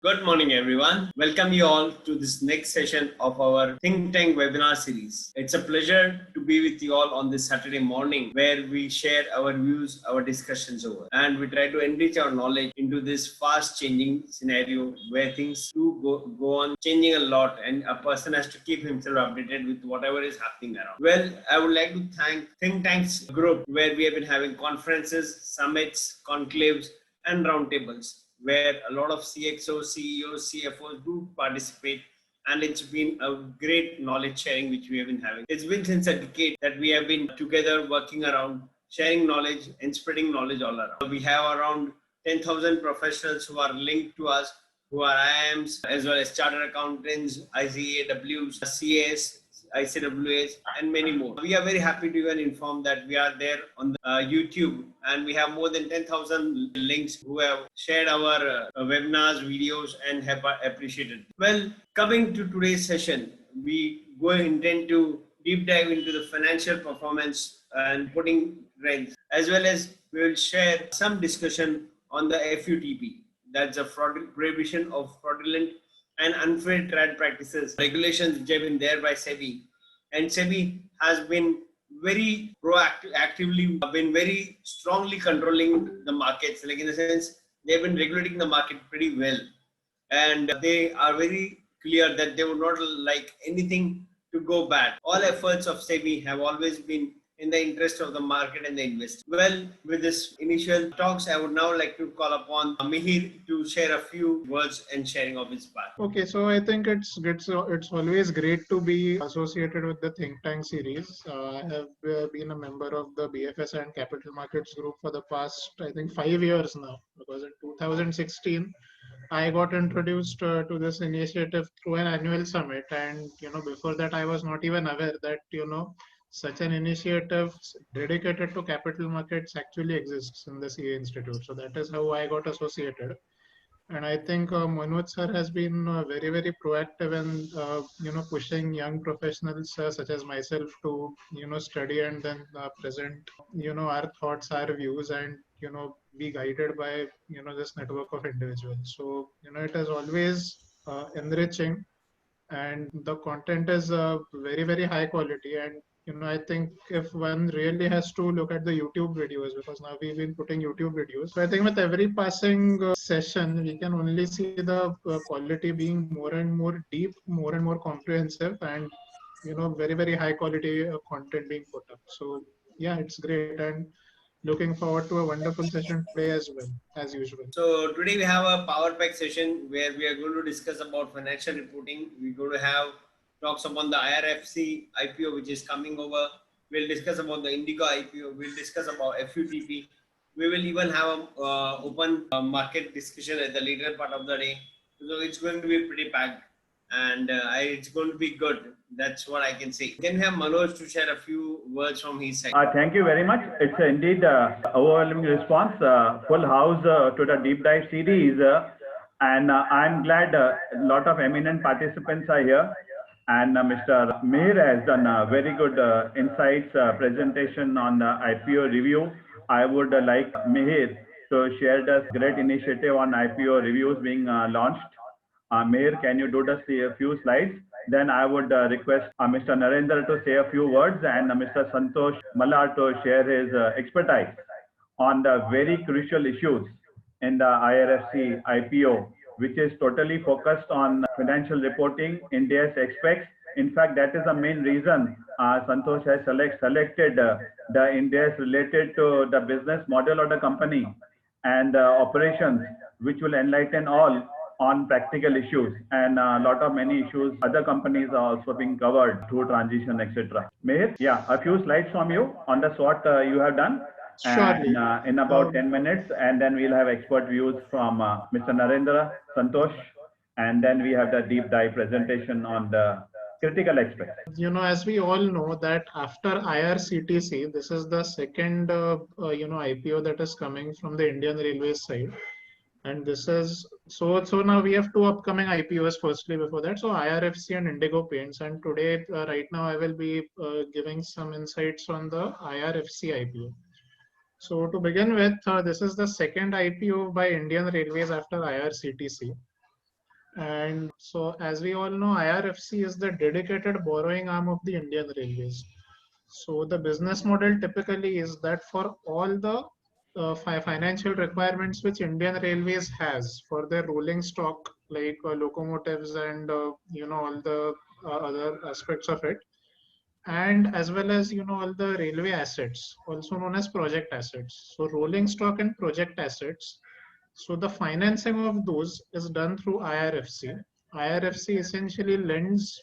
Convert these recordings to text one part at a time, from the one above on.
Good morning, everyone. Welcome you all to this next session of our Think Tank webinar series. It's a pleasure to be with you all on this Saturday morning where we share our views, our discussions over, and we try to enrich our knowledge into this fast changing scenario where things do go on changing a lot and a person has to keep himself updated with whatever is happening around. Well, I would like to thank Think Tanks group where we have been having conferences, summits, conclaves, and roundtables where a lot of CXOs, CEOs, CFOs do participate, and it's been a great knowledge sharing which we have been having. It's been since a decade that we have been together working around sharing knowledge and spreading knowledge all around. We have around 10,000 professionals who are linked to us, who are IIMs as well as chartered accountants, ICAWs, CAS, ICWAs, and many more. We are very happy to even inform that we are there on the, YouTube, and we have more than 10,000 links who have shared our webinars, videos, and have appreciated. Well, coming to today's session, we intend to deep dive into the financial performance and putting trends, as well as we will share some discussion on the FUTP, that's a prohibition of fraudulent and unfair trade practices regulations which have been there by SEBI. And SEBI has been very proactive, actively been very strongly controlling the markets. Like in the sense, they've been regulating the market pretty well, and they are very clear that they would not like anything to go bad. All efforts of SEBI have always been in the interest of the market and the investor. Well, with this initial talks, I would now like to call upon Mihir to share a few words and sharing of his part. Okay, so I think it's always great to be associated with the Think Tank series. I have been a member of the BFS and Capital Markets Group for the past, I think, 5 years now. Because in 2016, I got introduced to this initiative through an annual summit, and before that, I was not even aware that such an initiative dedicated to capital markets actually exists in the CA Institute. So that is how I got associated. And I think Manoj sir has been very proactive in pushing young professionals such as myself to study and then present our thoughts, our views, and be guided by this network of individuals. So it is always enriching, and the content is very high quality. And I think if one really has to look at the YouTube videos, because now we've been putting YouTube videos, so I think with every passing session we can only see the quality being more and more deep, more and more comprehensive, and very high quality content being put up. So yeah, it's great, and looking forward to a wonderful session today as well, as usual. So today we have a power pack session where we are going to discuss about financial reporting. We're going to have talks upon the IRFC IPO which is coming over. We'll discuss about the Indigo IPO. We'll discuss about FUTP. We will even have a open market discussion at the later part of the day. So it's going to be pretty packed, and it's going to be good. That's what I can say. Can we have Manoj to share a few words from his side? Thank you very much. It's indeed overwhelming response, full house to the deep dive series, and I'm glad a lot of eminent participants are here. And Mr. Meher has done a very good insights presentation on the IPO review. I would like Meher to share this great initiative on IPO reviews being launched. Meher, can you do just a few slides? Then I would request Mr. Narendra to say a few words and Mr. Santosh Mallar to share his expertise on the very crucial issues in the IRFC IPO, which is totally focused on financial reporting, India's expects. In fact, that is the main reason Santosh has selected the India's related to the business model of the company and operations, which will enlighten all on practical issues, and a lot of many issues other companies are also being covered through transition, etc. Meher, yeah, a few slides from you on the what you have done. Surely. And in about 10 minutes, and then we'll have expert views from Mr. Narendra, Santosh, and then we have the deep dive presentation on the critical aspects. As we all know that after IRCTC, this is the second, IPO that is coming from the Indian Railways side. And this is, so now we have two upcoming IPOs firstly before that. So IRFC and Indigo Paints. And today, right now, I will be giving some insights on the IRFC IPO. So to begin with, this is the second IPO by Indian Railways after IRCTC. And so, as we all know, IRFC is the dedicated borrowing arm of the Indian Railways. So, the business model typically is that for all the financial requirements which Indian Railways has for their rolling stock, like locomotives and all the other aspects of it, and as well as all the railway assets, also known as project assets. So, rolling stock and project assets, so the financing of those is done through IRFC. IRFC essentially lends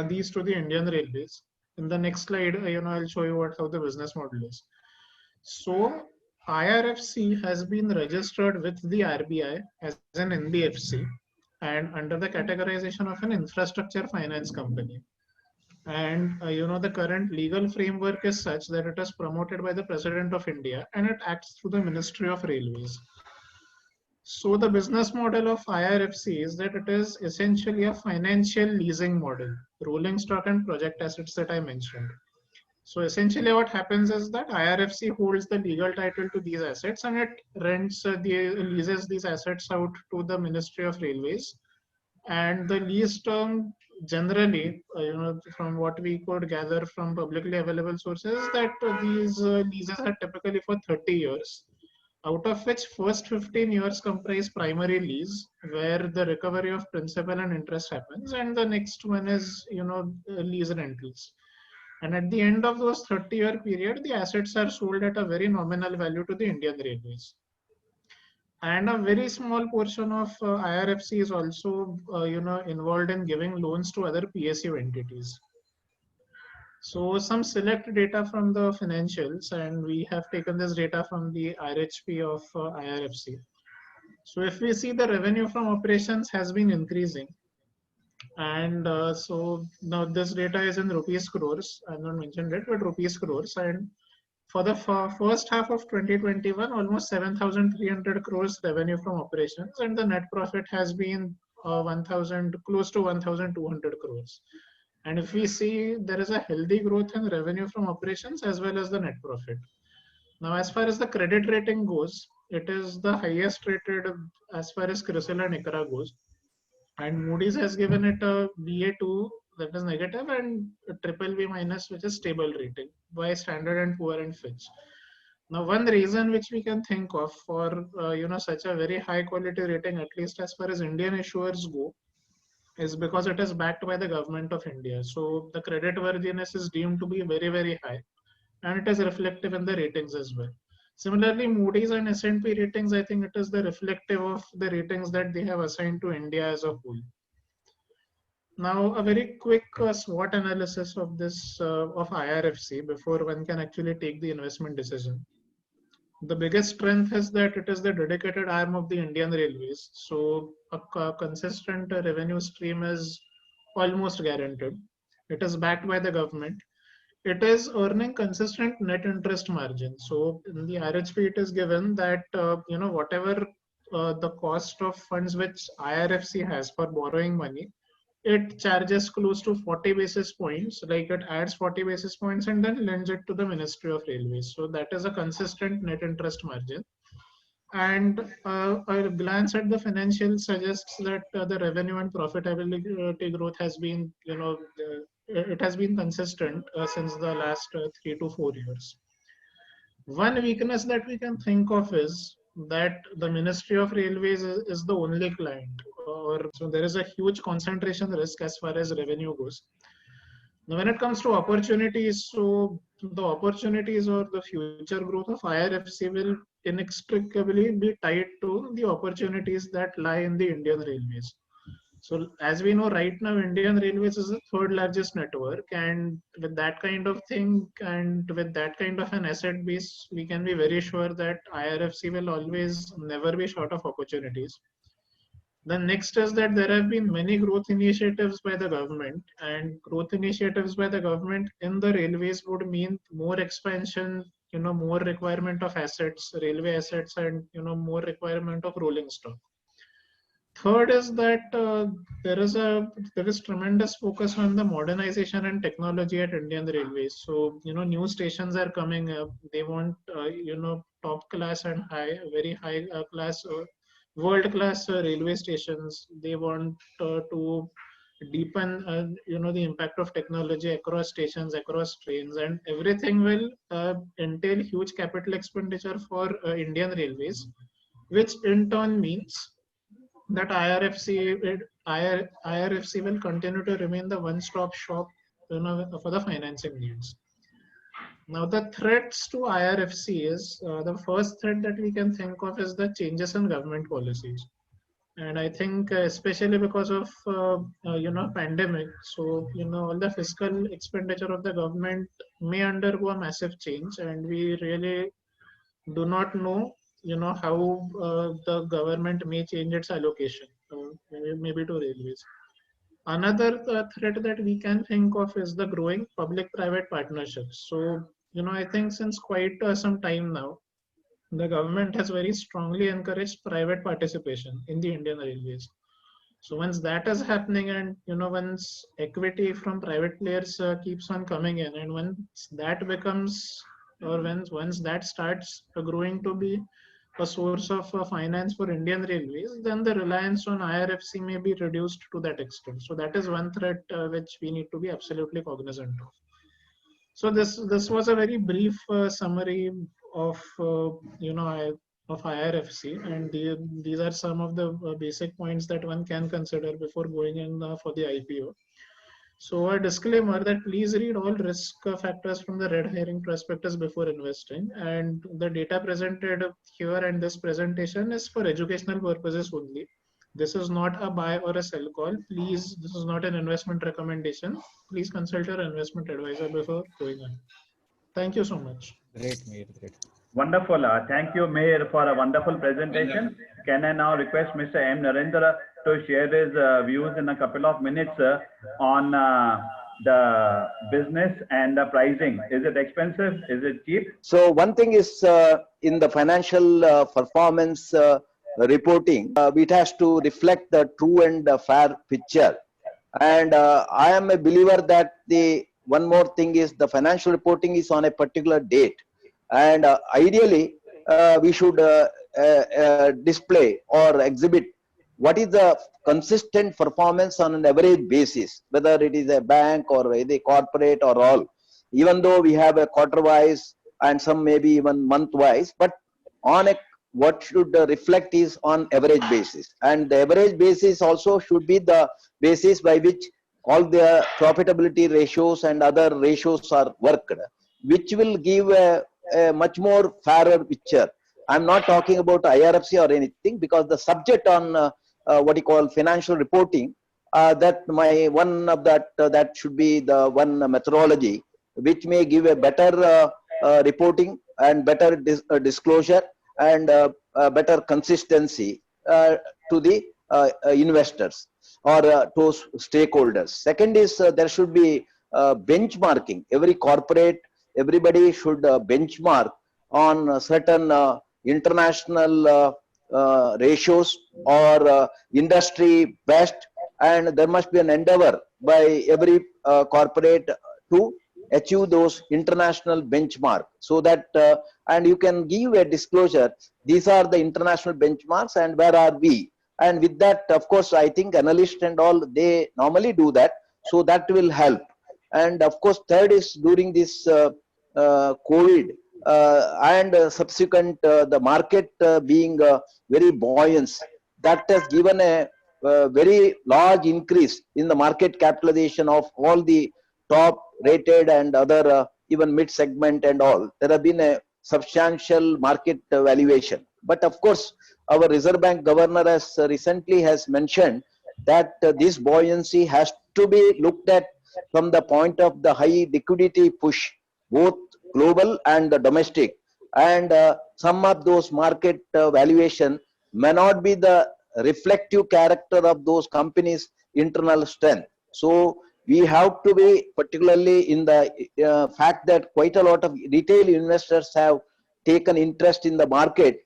these to the Indian Railways. In the next slide, I'll show you how the business model is. So IRFC has been registered with the RBI as an NBFC and under the categorization of an infrastructure finance company. And the current legal framework is such that it is promoted by the President of India and it acts through the Ministry of Railways. So the business model of IRFC is that it is essentially a financial leasing model, rolling stock and project assets that I mentioned. So essentially what happens is that IRFC holds the legal title to these assets and it leases these assets out to the Ministry of Railways. And the lease term generally, from what we could gather from publicly available sources, that these leases are typically for 30 years, out of which first 15 years comprise primary lease, where the recovery of principal and interest happens, and the next one is lease rentals. And at the end of those 30-year period, the assets are sold at a very nominal value to the Indian Railways. And a very small portion of IRFC is also involved in giving loans to other PSU entities. So some select data from the financials, and we have taken this data from the RHP of IRFC. So if we see, the revenue from operations has been increasing. And so now this data is in rupees crores. I've not mentioned it, but rupees crores. And for the first half of 2021, almost 7,300 crores revenue from operations, and the net profit has been close to 1,200 crores. And if we see, there is a healthy growth in revenue from operations as well as the net profit. Now, as far as the credit rating goes, it is the highest rated as far as CRISIL and ICRA goes. And Moody's has given it a Ba2, that is negative, and a triple B minus, which is stable rating, by Standard and Poor and Fitch. Now, one reason which we can think of for such a very high quality rating, at least as far as Indian issuers go, is because it is backed by the government of India. So the credit worthiness is deemed to be very, very high, and it is reflective in the ratings as well. Similarly, Moody's and S&P ratings, I think it is the reflective of the ratings that they have assigned to India as a whole. Now, a very quick SWOT analysis of this of IRFC before one can actually take the investment decision. The biggest strength is that it is the dedicated arm of the Indian Railways. So a consistent revenue stream is almost guaranteed. It is backed by the government. It is earning consistent net interest margin. So in the RHP, it is given that whatever the cost of funds which IRFC has for borrowing money, it charges close to 40 basis points, like it adds 40 basis points and then lends it to the Ministry of Railways. So that is a consistent net interest margin. And a glance at the financials suggests that the revenue and profitability growth has been, it has been consistent since the last 3 to 4 years. One weakness that we can think of is that the Ministry of Railways is the only client, or so there is a huge concentration risk as far as revenue goes. Now, when it comes to opportunities, so the opportunities or the future growth of IRFC will inextricably be tied to the opportunities that lie in the Indian Railways. So as we know right now, Indian Railways is the third largest network, and with that kind of thing and with that kind of an asset base, we can be very sure that IRFC will always never be short of opportunities. The next is that there have been many growth initiatives by the government, and growth initiatives by the government in the railways would mean more expansion, more requirement of assets, railway assets, and more requirement of rolling stock. Third is that there is tremendous focus on the modernization and technology at Indian Railways. So new stations are coming up. They want top class and very high class world-class railway stations. They want to deepen, the impact of technology across stations, across trains, and everything will entail huge capital expenditure for Indian Railways, which in turn means that IRFC will continue to remain the one-stop shop, for the financing needs. Now, the threats to IRFC is the first threat that we can think of is the changes in government policies. And I think especially because of pandemic, so all the fiscal expenditure of the government may undergo a massive change, and we really do not know how the government may change its allocation, maybe to railways. Another threat that we can think of is the growing public-private partnerships. So I think since quite some time now, the government has very strongly encouraged private participation in the Indian Railways. So once that is happening, and once equity from private players keeps on coming in, and once that becomes, or once that starts growing to be a source of finance for Indian Railways, then the reliance on IRFC may be reduced to that extent. So that is one threat which we need to be absolutely cognizant of. So this was a very brief summary of of IRFC, and these are some of the basic points that one can consider before going in for the IPO. So a disclaimer that please read all risk factors from the red herring prospectus before investing, and the data presented here and this presentation is for educational purposes only. This is not a buy or a sell call. Please, this is not an investment recommendation. Please consult your investment advisor before going on. Thank you so much. Great, Mihir, great. Wonderful. Thank you, Mihir, for a wonderful presentation. Can I now request Mr. M. Narendra to share his views in a couple of minutes on the business and the pricing? Is it expensive? Is it cheap? So one thing is in the financial performance reporting, it has to reflect the true and fair picture. And I am a believer that the one more thing is the financial reporting is on a particular date. And ideally, we should display or exhibit what is the consistent performance on an average basis, whether it is a bank or a corporate or all. Even though we have a quarter-wise and some maybe even month-wise, but on a what should reflect is on average basis. And the average basis also should be the basis by which all the profitability ratios and other ratios are worked, which will give a much more fairer picture. I'm not talking about IRFC or anything, because the subject on what you call financial reporting, that my one of that should be the one methodology which may give a better reporting and better disclosure and better consistency to the investors or to stakeholders. Second is there should be benchmarking. Every corporate, everybody should benchmark on certain international ratios or industry best, and there must be an endeavor by every corporate to achieve those international benchmark, so that and you can give a disclosure, these are the international benchmarks and where are we, and with that, of course, I think analysts and all, they normally do that, so that will help. And of course, third is during this COVID and subsequent the market being very buoyant, that has given a very large increase in the market capitalization of all the top rated and other even mid segment and all. There have been a substantial market valuation. But of course, our Reserve Bank governor has recently has mentioned that this buoyancy has to be looked at from the point of the high liquidity push, both global and the domestic. And some of those market valuation may not be the reflective character of those companies' internal strength. So we have to be particularly in the fact that quite a lot of retail investors have taken interest in the market.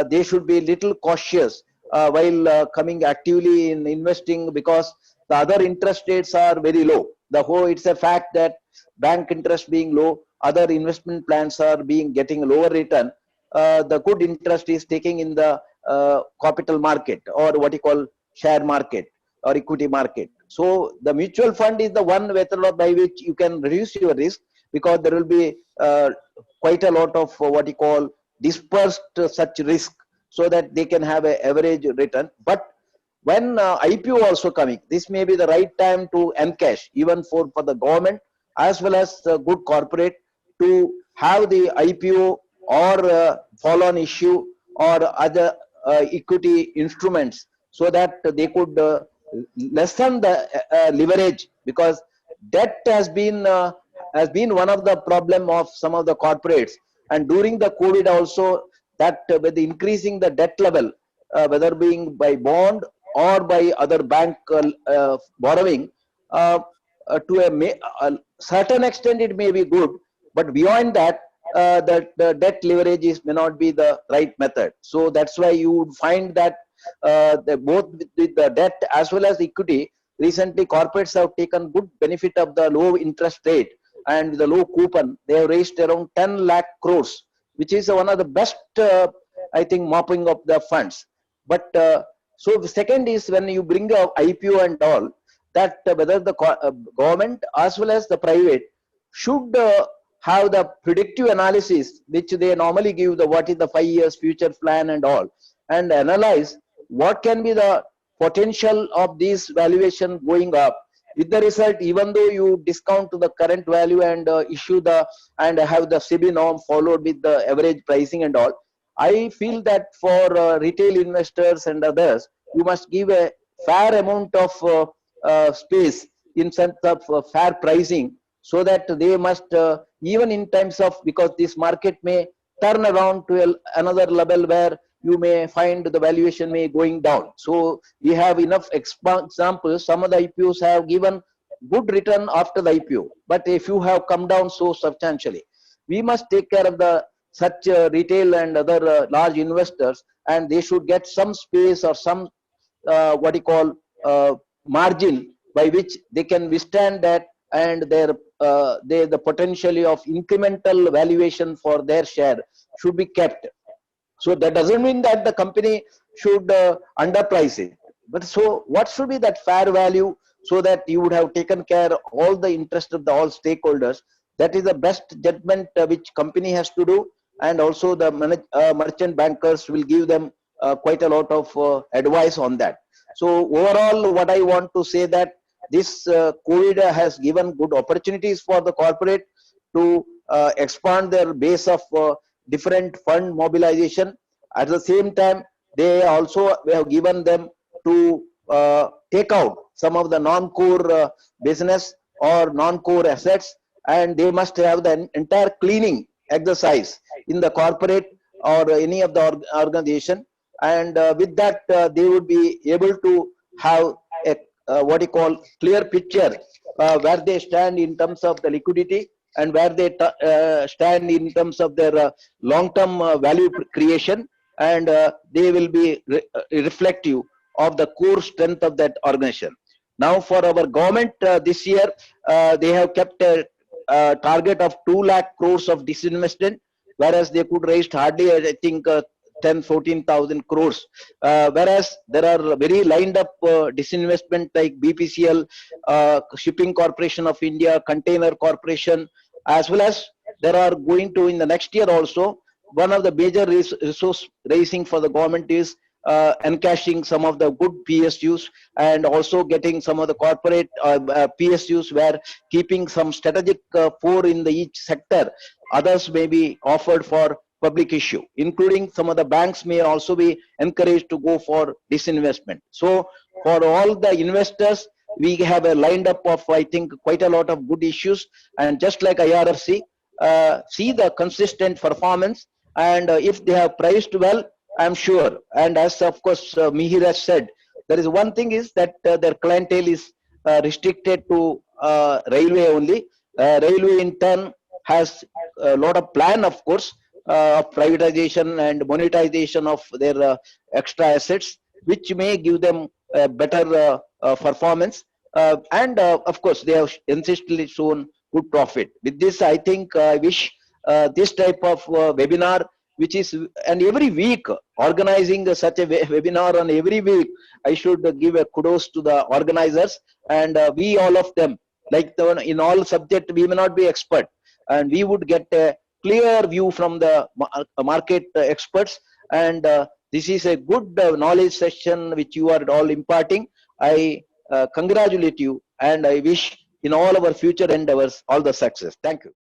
They should be little cautious while coming actively in investing, because the other interest rates are very low. It's a fact that bank interest being low, other investment plans are getting lower return. The good interest is taking in the capital market, or what you call share market or equity market. So the mutual fund is the one method by which you can reduce your risk, because there will be quite a lot of what you call dispersed such risk, so that they can have an average return. But when IPO also coming, this may be the right time to encash, even for the government as well as good corporate, to have the IPO or follow-on issue or other equity instruments, so that they could lessen the leverage, because debt has been one of the problem of some of the corporates. And during the COVID also, that with increasing the debt level, whether being by bond or by other bank borrowing, to a certain extent it may be good, but beyond that, the debt leverage may not be the right method. So that's why you would find that both with the debt as well as equity, recently corporates have taken good benefit of the low interest rate and the low coupon. They have raised around 10 lakh crores, which is one of the best, I think, mopping up the funds. But so the second is, when you bring a IPO and all, that whether the government as well as the private should have the predictive analysis, which they normally give, the what is the 5 years future plan and all, and analyze what can be the potential of this valuation going up. With the result, even though you discount to the current value and issue the and have the SEBI norm followed with the average pricing and all, I feel that for retail investors and others, you must give a fair amount of space in sense of fair pricing, so that they must even in times of, because this market may turn around to another level where you may find the valuation may going down. So we have enough examples. Some of the IPOs have given good return after the IPO, but if you have come down so substantially, we must take care of the such retail and other large investors, and they should get some space or some what you call margin by which they can withstand that, and the potentially of incremental valuation for their share should be kept. So that doesn't mean that the company should underprice it, but so what should be that fair value, so that you would have taken care of all the interest of the all stakeholders. That is the best judgment which company has to do, and also the merchant bankers will give them quite a lot of advice on that. So overall, what I want to say, that this COVID has given good opportunities for the corporate to expand their base of different fund mobilization. At the same time, they also have given them to take out some of the non-core business or non-core assets, and they must have the entire cleaning exercise in the corporate or any of the organization, and with that they would be able to have a what you call clear picture where they stand in terms of the liquidity, and where they stand in terms of their long-term value creation, and they will be reflective of the core strength of that organization. Now for our government, this year they have kept a target of 2 lakh crores of disinvestment, whereas they could raise hardly, I think, 10-14,000 crores, whereas there are very lined up disinvestment like BPCL, Shipping Corporation of India, Container Corporation, as well as there are going to, in the next year also, one of the major resource raising for the government is encashing some of the good PSUs, and also getting some of the corporate PSUs, where keeping some strategic for in the each sector. Others may be offered for public issue, including some of the banks may also be encouraged to go for disinvestment. So for all the investors, we have a lined up of, I think, quite a lot of good issues, and just like IRFC, see the consistent performance, and if they have priced well, I'm sure. And as of course Mihir has said, there is one thing is that their clientele is restricted to railway only. Railway in turn has a lot of plan, of course, of privatization and monetization of their extra assets, which may give them better performance. And of course, they have consistently shown good profit. With this, I think I wish this type of webinar which is, and every week organizing such a webinar on every week, I should give a kudos to the organizers, and we all of them, like in all subject, we may not be expert, and we would get a clear view from the market experts, and this is a good knowledge session which you are all imparting. I congratulate you, and I wish in all our future endeavors all the success. Thank you.